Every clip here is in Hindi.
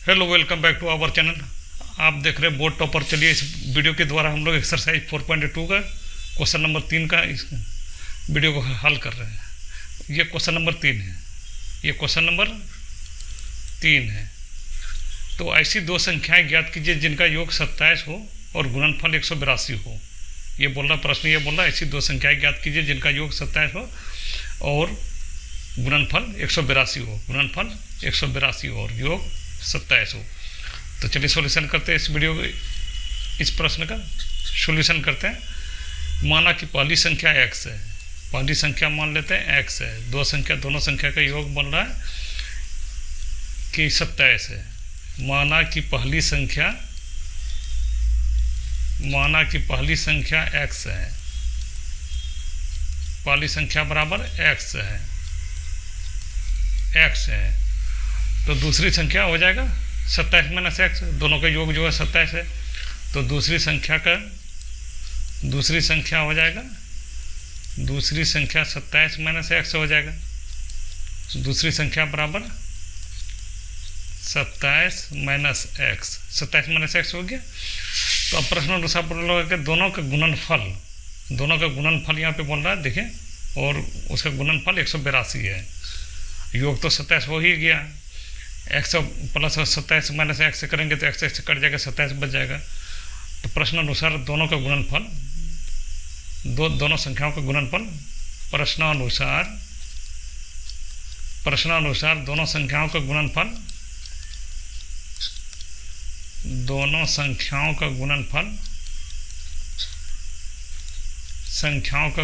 Hello, welcome back to our channel. आप देख रहे हैं बोर्ड टॉपर। चलिए इस वीडियो के द्वारा हम लोग एक्सरसाइज 4.2 का क्वेश्चन नंबर 3 का इस वीडियो को हल कर रहे हैं। ये क्वेश्चन नंबर 3 है। ये क्वेश्चन नंबर 3 है। तो ऐसी दो संख्याएं ज्ञात कीजिए जिनका योग 27 हो और गुणनफल 182 हो। ये बोल रहा प्रश्न, ये बोल रहा ऐसी दो संख्याएं ज्ञात कीजिए जिनका योग 27 हो और गुणनफल 182 हो। गुणनफल 182 हो और योग 27 हो। तो चलिए सॉल्यूशन करते हैं इस वीडियो इस प्रश्न का सॉल्यूशन करते हैं। माना कि पहली संख्या x है। पहली संख्या मान लेते हैं x है। दोनों संख्या का योग बन रहा है कि 27 है। माना कि पहली संख्या x है। पहली संख्या बराबर x है। तो दूसरी संख्या हो जाएगा 27 माइनस x। दोनों का योग जो है 27 है। तो दूसरी संख्या हो जाएगा, दूसरी संख्या 27 माइनस x हो जाएगा। दूसरी संख्या बराबर 27 माइनस x हो गया। तो अब प्रश्न अनुसार बोल रहा है कि दोनों का गुणनफल यहाँ पे बोल रहा है, देखें, और उसका गुणनफल 182 है। योग तो 27 हो ही गया। x प्लस 27 माइनस x से करेंगे तो x से कट जाएगा, 27 बच जाएगा। तो प्रश्न अनुसार दोनों का गुणनफल, दोनों संख्याओं का गुणनफल प्रश्नानुसार दोनों संख्याओं का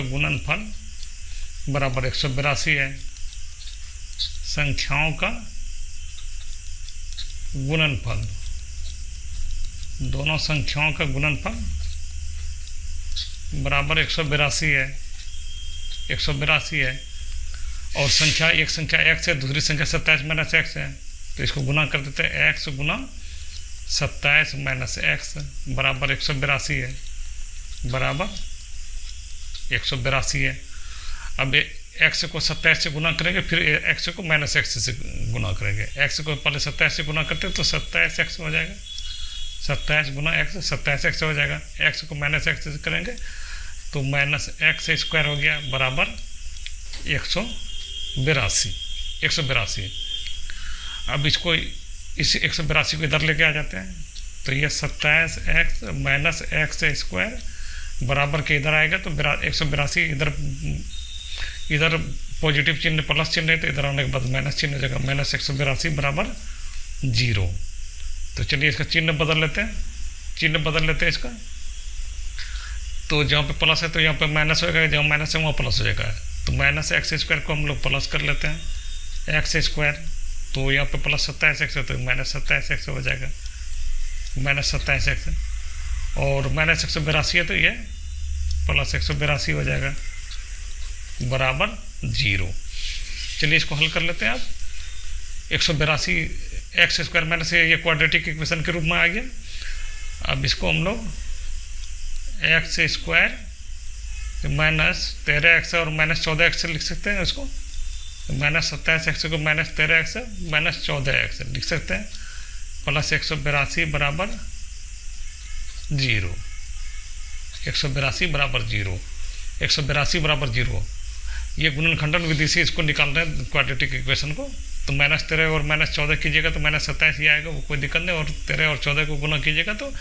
गुणनफल बराबर 182 है। संख्याओं का गुणनफल, दोनों संख्याओं का गुणनफल बराबर 182 है। 182 है और एक संख्या x है, दूसरी संख्या 27 माइनस x है। तो इसको गुना कर देते हैं। x गुना 27 माइनस x बराबर 182 है, बराबर 182 है। अब x को 27 से गुना करेंगे, फिर x को माइनस x से गुना करेंगे। x को पहले 27 से गुना करते हैं तो 27x हो जाएगा। 27 गुना x 27x हो जाएगा। x को माइनस x से करेंगे तो माइनस x स्क्वायर हो गया, बराबर 182। अब इसको इस 182 को इधर लेके आ जाते हैं। तो ये 27x माइनस x स्क्वायर बराबर के इधर आएगा। तो 182 इधर पॉजिटिव चिन्ह प्लस चिन्ह है, तो इधर आने के बाद माइनस चिन्ह हो जाएगा। माइनस 182 बराबर 0। तो चलिए इसका चिन्ह बदल लेते हैं इसका। तो जहाँ पे प्लस है तो यहाँ पे माइनस होगा, जहाँ माइनस है वहाँ प्लस हो जाएगा। तो माइनस x स्क्वायर को हम लोग प्लस कर लेते हैं, x स्क्वायर। तो यहाँ पे प्लस 27x है तो माइनस 27x हो जाएगा, माइनस 27x। और माइनस 182 है तो ये प्लस 182 हो जाएगा, बराबर 0। चलिए इसको हल कर लेते हैं। अब 182 x स्क्वायर माइनस ये क्वाड्रेटिक इक्वेशन के रूप में आ गया। अब इसको हम लोग x स्क्वायर माइनस 13x और माइनस 14x से लिख सकते हैं। इसको माइनस 27x को माइनस 13x माइनस 14x लिख सकते हैं, प्लस 182 बराबर 0। 182 बराबर 0। 182 बराबर 0। ये गुणनखंडन विधि से इसको निकाल रहे हैं क्वाड्रेटिक इक्वेशन को। तो माइनस 13 और माइनस 14 कीजिएगा तो माइनस 27 ही आएगा, वो कोई दिक्कत नहीं। और 13 और 14 को गुना कीजिएगा तो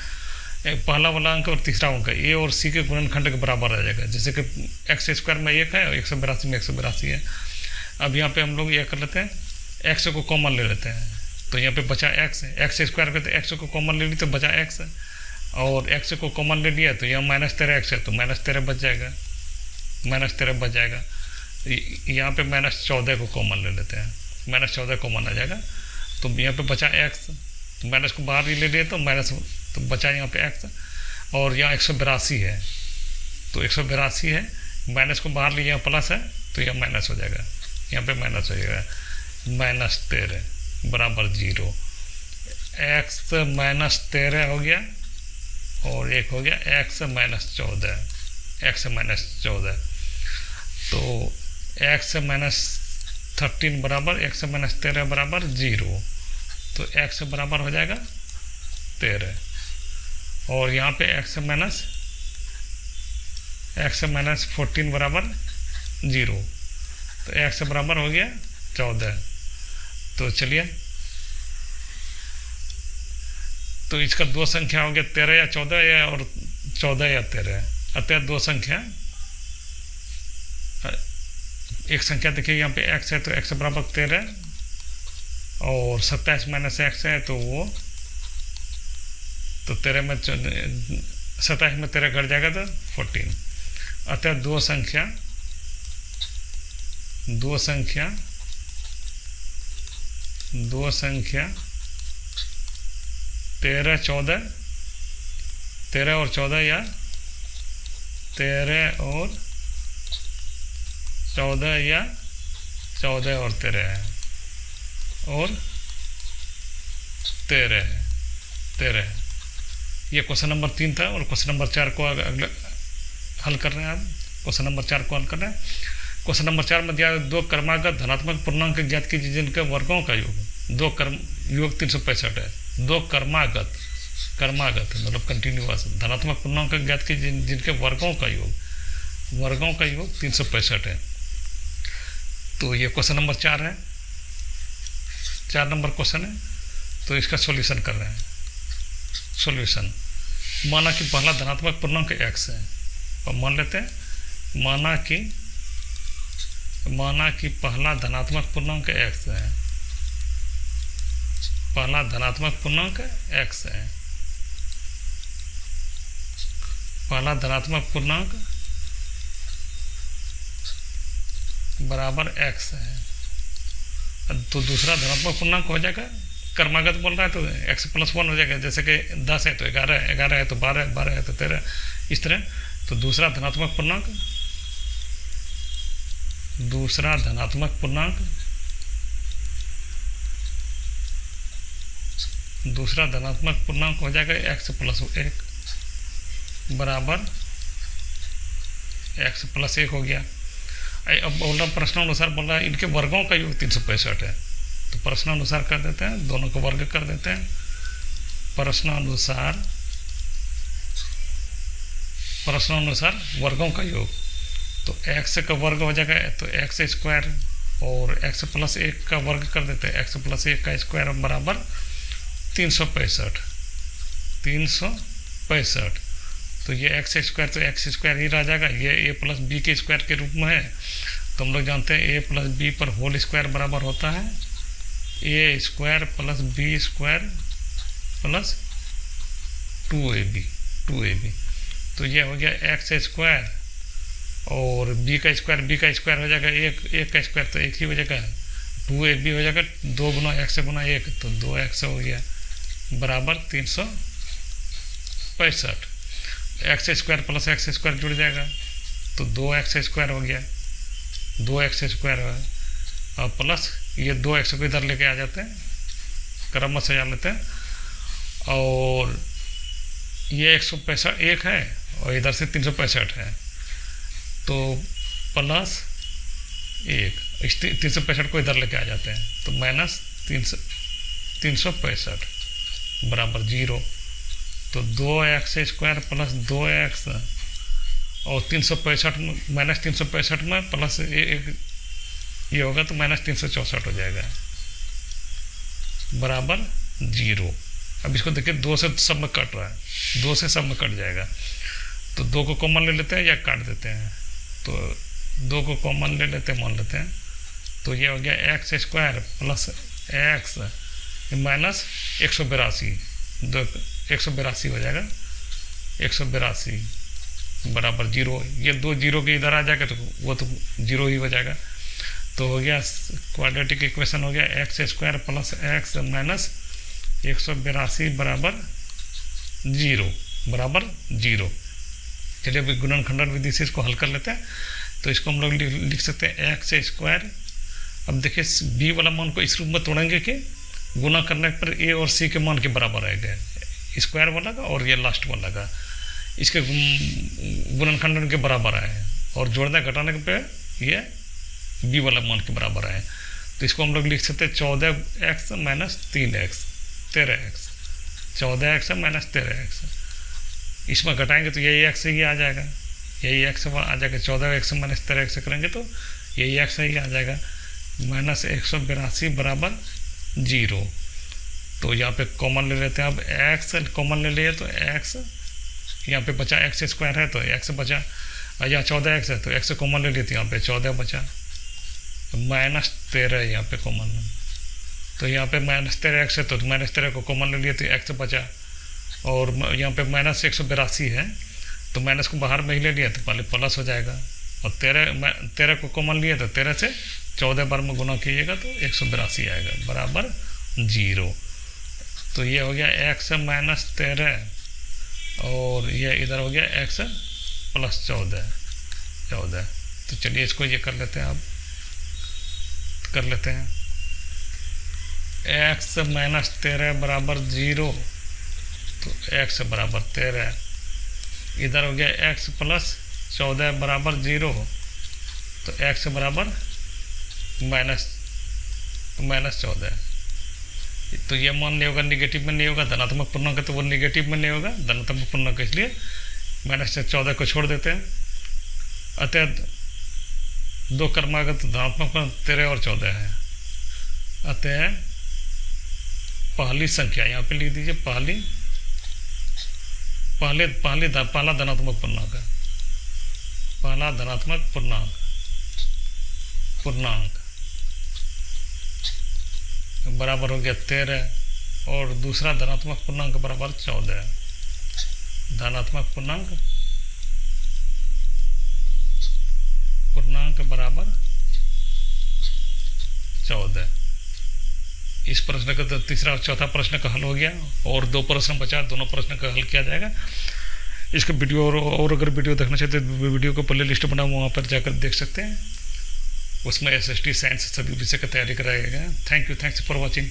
पहला वाला अंक और तीसरा अंक ए और सी के गुणनखंड के बराबर आ जाएगा। जैसे कि x स्क्वायर में 1 है और 182 में 182 है। अब यहाँ पे हम लोग ये कर लेते हैं, x को कॉमन ले लेते हैं। तो यहाँ पे बचा x है। x स्क्वायर पे तो x को कॉमन ले ली तो बचा x है, और x को कॉमन ले लिया तो यहाँ माइनस 13x है तो माइनस 13 बच जाएगा, माइनस 13 बच जाएगा। यहाँ पे माइनस 14 को कॉमन ले लेते हैं, माइनस 14 कॉमन आ जाएगा। तो यहाँ पे बचा x, तो माइनस को बाहर ही ले लिए तो माइनस, तो बचा यहाँ पे x। और यहाँ 182 है तो 182 है, माइनस को बाहर लिए, यहाँ प्लस है तो यहाँ माइनस हो जाएगा, यहाँ पे माइनस हो जाएगा। माइनस 13 बराबर 0। x माइनस 13 हो गया और एक हो गया x माइनस 14। तो x माइनस 13 बराबर x माइनस 13 बराबर 0। तो x बराबर हो जाएगा 13, और यहाँ पे x माइनस 14 बराबर 0, तो x बराबर हो गया 14। तो चलिए, तो इसका दो संख्या हो गया 13 या 14 या और 14 या 13, अतः दो संख्या, एक संख्या देखिए यहाँ पे x है तो x बराबर 13, और 27 माइनस x है तो वो, तो 13 में 27 में 13 घट जाएगा तो 14, अतः दो संख्या 13 और 14 या 13 और 14 या 14 और 13 है, और 13 है। ये क्वेश्चन नंबर 3 था, और क्वेश्चन नंबर 4 को अगले हल कर रहे हैं। आप क्वेश्चन नंबर 4 को हल कर रहे हैं। क्वेश्चन नंबर 4 में दिया दो क्रमागत धनात्मक पूर्णांक ज्ञात कीजिए जिनके वर्गों का योग, योग 365 है। दो क्रमागत मतलब कंटिन्यूअस धनात्मक पूर्णांक ज्ञात कीजिए जिनके वर्गों का योग 365 है। तो ये क्वेश्चन नंबर 4 है, 4 नंबर क्वेश्चन है। तो इसका सॉल्यूशन कर रहे हैं। सॉल्यूशन, माना कि पहला धनात्मक पूर्णांक x है, और मान लेते हैं माना कि पहला धनात्मक पूर्णांक x है, पहला धनात्मक पूर्णांक x है, पहला धनात्मक पूर्णांक बराबर x है। तो दूसरा धनात्मक पूर्णांक हो जाएगा, क्रमागत बोल रहा है तो x + 1 हो जाएगा। जैसे कि 10 है तो 11, 11 है तो 12, 12 है तो 13, इस तरह। तो दूसरा धनात्मक पूर्णांक हो जाएगा x + 1 बराबर x + 1 हो गया। अब बोल रहा प्रश्नानुसार बोल रहा है इनके वर्गों का योग 365 है। तो प्रश्नानुसार कर देते हैं, दोनों को वर्ग कर देते हैं। प्रश्नानुसार वर्गों का योग, तो x का वर्ग हो जाएगा तो x² और x + 1 का वर्ग कर देते हैं, x + 1 का स्क्वायर बराबर 365। तो ये x² तो x² ही रह जाएगा, ये a + b के स्क्वायर के रूप में है। तो हम लोग जानते हैं a + b पर होल स्क्वायर बराबर होता है a² + b² + 2ab। तो ये हो गया x² और b का स्क्वायर हो जाएगा 1 का स्क्वायर तो 1 ही हो जाएगा, 2ab हो जाएगा 2 गुना x गुना 1, तो 2x हो गया बराबर 365। x² + x² जुड़ जाएगा तो 2x² हो गया, 2x² है, और प्लस ये 2x को इधर लेके आ जाते हैं, क्रम से जा लेते हैं, और ये 165 1 है और इधर से 365 है, तो प्लस 1, 365 को इधर लेके आ जाते हैं तो माइनस 365 बराबर 0। तो 2x² + 2x और 365 माइनस 365 में प्लस 1 ये होगा तो माइनस 364 हो जाएगा बराबर 0। अब इसको देखिए 2 से सब में कट रहा है, 2 से सब में कट जाएगा, तो 2 को कॉमन ले लेते हैं या काट देते हैं। तो 2 को कॉमन ले लेते हैं, मान लेते हैं, तो ये हो गया x² + x माइनस 182, 182 हो जाएगा, 182 बराबर 0। ये 2 0 के इधर आ जाएगा तो वो तो 0 ही हो जाएगा। तो हो गया क्वाड्रेटिक इक्वेशन हो गया x² + x माइनस 182 बराबर 0। चलिए अभी गुणनखंडन विधि से इसको हल कर लेते हैं। तो इसको हम लोग लिख सकते हैं x²। अब देखिए b वाला मान को इस रूप में तोड़ेंगे कि गुना करने पर a और c के मान के बराबर आएगा, स्क्वायर वाला का और ये लास्ट वाला का इसके गुणनखंडन के बराबर आए, और जोड़ने घटाने पे ये b वाला मान के बराबर आए। तो तो इसको हम लोग लिख सकते हैं 14x minus 3x, 13x, 14x minus 13x। इसमें घटाएंगे तो यही x ही आ जाएगा, यही x आ जाएगा। 14x माइनस 13x करेंगे तो यही x ही आ जाएगा। माइनस 182 बराबर 0। तो यहाँ पे कॉमन ले लेते हैं। अब x कॉमन ले लिए तो x यहाँ पे बचा, x स्क्वायर है तो x बचा, यहाँ 14x है तो x कॉमन ले लिए तो यहाँ पे 14 बचा, माइनस 13 यहाँ पे कॉमन है तो यहाँ पे माइनस 13x है तो माइनस 13 को कॉमन ले लिए तो x बचा। और यहाँ पे माइनस 182 है तो माइनस को बाहर में ही ले लिया तो पहले प्लस हो जाएगा। और 13 को कॉमन लिए तो 13 से 14 बार में गुना कीजिएगा तो 182 आएगा बराबर 0। तो ये हो गया x माइनस 13 और ये इधर हो गया x प्लस 14। तो चलिए इसको ये कर लेते हैं। अब कर लेते हैं x माइनस 13 बराबर 0, तो x बराबर 13, इधर हो गया x प्लस 14 बराबर 0, तो x बराबर माइनस 14। तो ये मान नहीं होगा, निगेटिव में नहीं होगा, धनात्मक पूर्णांक तो वो निगेटिव में नहीं होगा, धनात्मक पूर्णांक इसलिए माइनस 14 को छोड़ देते हैं। अतः 2 क्रमागत धनात्मक 13 और 14 है। अतः पहली संख्या यहाँ पे लिख दीजिए, पहला धनात्मक पूर्णांक है, पहला धनात्मक पूर्णांक बराबर हो गया 13 और दूसरा धनात्मक पूर्णांक बराबर 14। धनात्मक पूर्णांक बराबर 14। इस प्रश्न का तो तीसरा और चौथा प्रश्न का हल हो गया और 2 प्रश्न बचा, दोनों प्रश्न का हल किया जाएगा। इसका वीडियो और अगर वीडियो देखना चाहते तो वीडियो को प्ले लिस्ट बना वहाँ पर जाकर देख सकते हैं। उसमें SST साइंस सभी विषय का तैयारी कराया गया। Thanks for watching.